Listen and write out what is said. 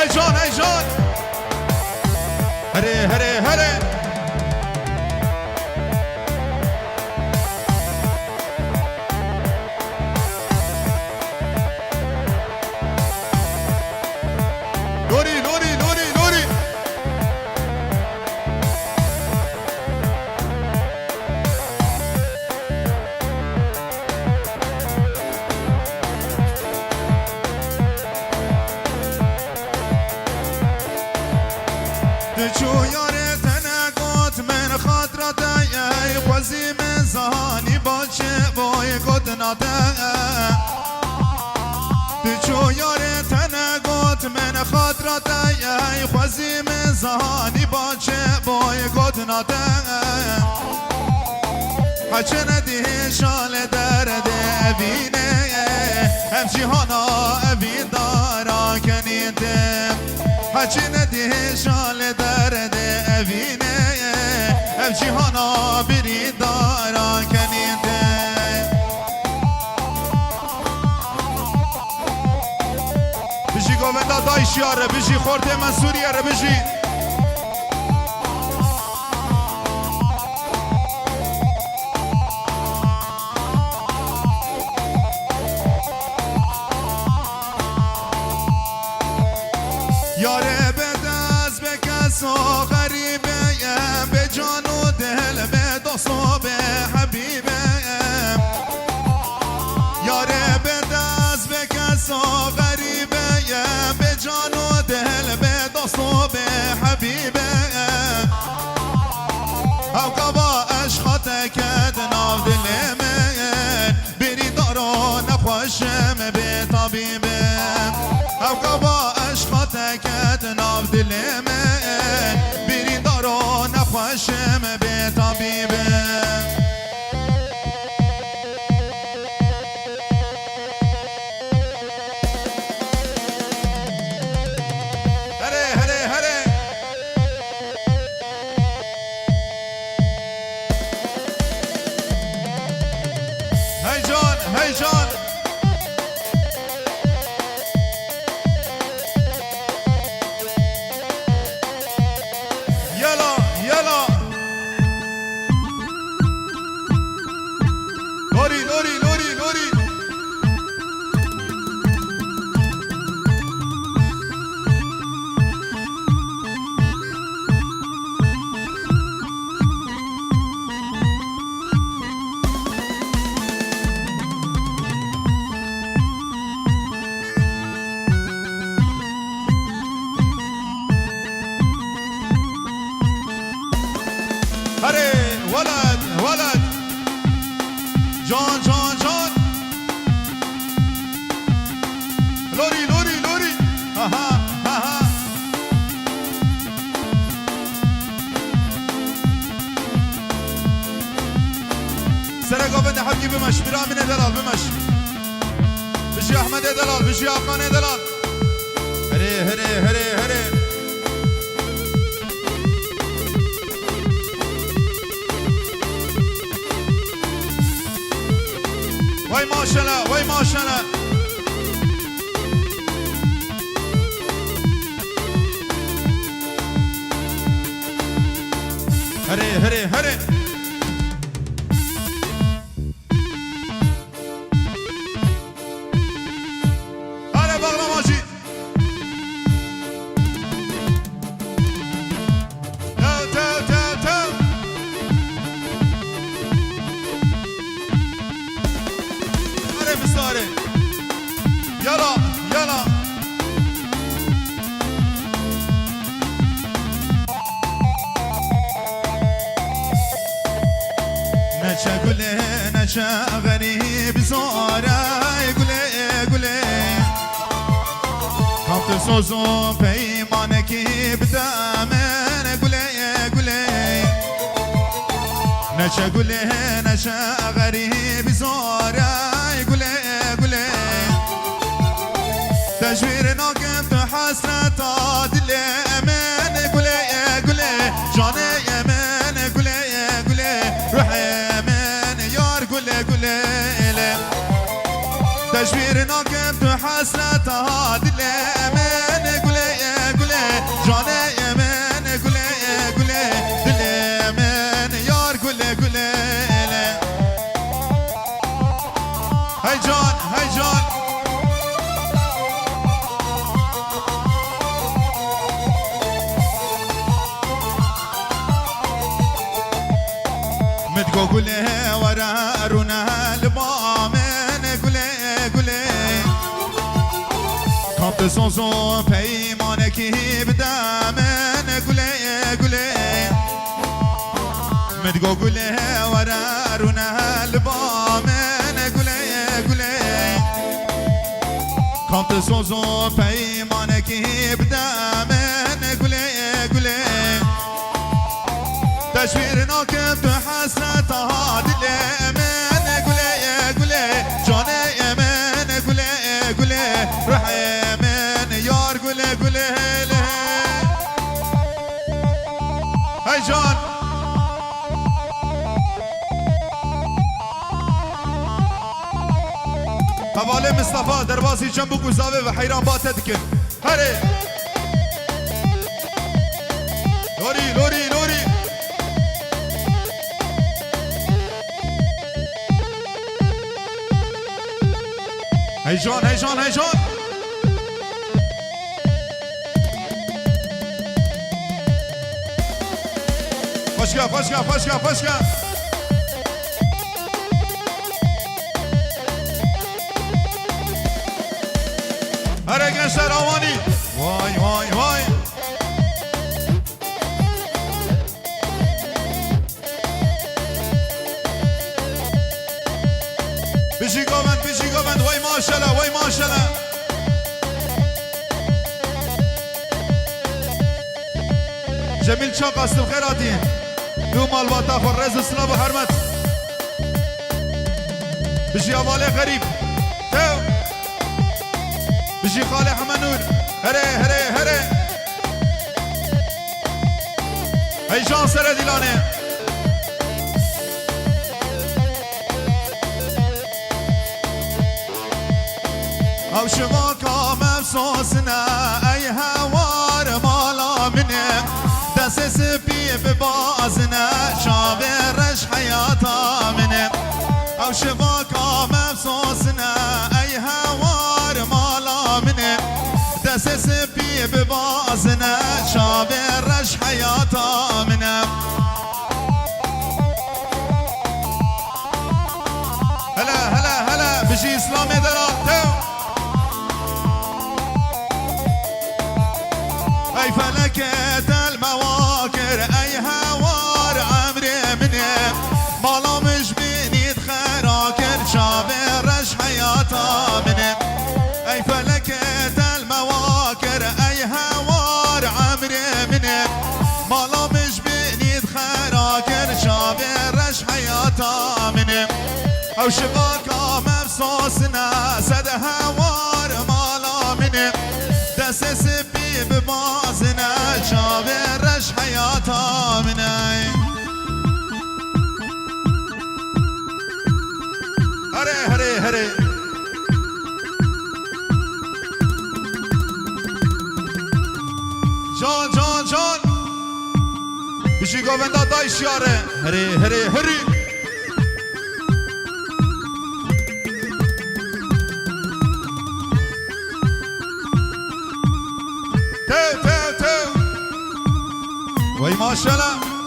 هی جان هی جان هره هره هره نوری نوری نوری نوری دچو یاره تنگات من خاطرت ای خوزی من زهانی باشه وای گدناته دچو یاره تنگات من خاطرت ای خوزی من زهانی باشه وای گدناته هچه ندیه شال درد اوینه هم جهانا اوین دارا کنیده هچه ندیه شال درد اوینه هم جهانا بری دارا کنیده بجی گووندا دایش یاره بجی خورده منصور یاره بجی یاره به دست به کس و غریبه به جان و دل به دوست و به حبیبه یاره به دست به کس و غریبه به جان و دل به دوست و به حبیبه او قبا عشقات کد ناو دل من بری دارو نخوشم به طبیبه او قبا عشقات کد ناو دل من بری دارو نخوشم به طبیبه هی جان یلا یلا نوری نوری نوری نوری هره ولد ولد جان جان جان لوری لوری لوری ها ها ها سرقا بنده حبی بمش برامین دلال بمش بشی احمد دلال بشی افغان دلال هره هره هره هره وای ماشاءالله وای ماشاءالله هره هره هره هره باغلا ماجی يلا يلا نشا قولي نشا غريب زورا قولي قولي كنت سوزو بيمانك بدامن قولي قولي نشا قولي نشا غريب زورا قولي قولي تجويرنا كنت حسرة دل أمان قولي قولي جاني أمان قولي قولي روحي أمان يار قولي قولي تجويرنا كنت حسرة دل أمان قولي کافت سوزو پیمانکی بدمن گله گله مدگو گله ورارونه البامن گله گله کافت سوزو پیمانکی بدمن گله گله تشویر ناکم تو حسرتها دل من گله گله جان من گله گله روح من یار گله گله ای جان حواله مصطفى دربازی جنبو گزاوه و حیران باته دکن هره لوری لوری لوری هیجان هیجان هیجان فشکا فشکا فشکا فشکا هره gençler آوانی وای وای وای بشی گوند وای ماشالله وای ماشالله جمیل چاق استم خیراتی دو مالواتا خور رز سلاب و حرمت بشی حواله غریب تو بشی خاله حمنور هره هره هره ای جان سر دیلانه او شواكا مفصوصنا اي هوار مالا منه دس سبي ببازنا شابر رش حياتا منه او شواكا مفصوصنا اي هوار مالا منه دس سبي ببازنا شابر رش حياتا منه هلا هلا هلا بشي اسلامي دراتو اي فلكت المواكر اي هوار عمري مني مالا مش بنيت خراكر شابر رش حياتا مني اي فلكت المواكر اي هوار عمري مني مالا مش بنيت خراكر شابر رش حياتا مني او شباكا مفصوصنا سد هوار مالا مني دس سبي ببازنا شابر رش حياتا مني هري هري هري جان جان جان بشي گووندا دایش یاره هري هري هري وای ماشالله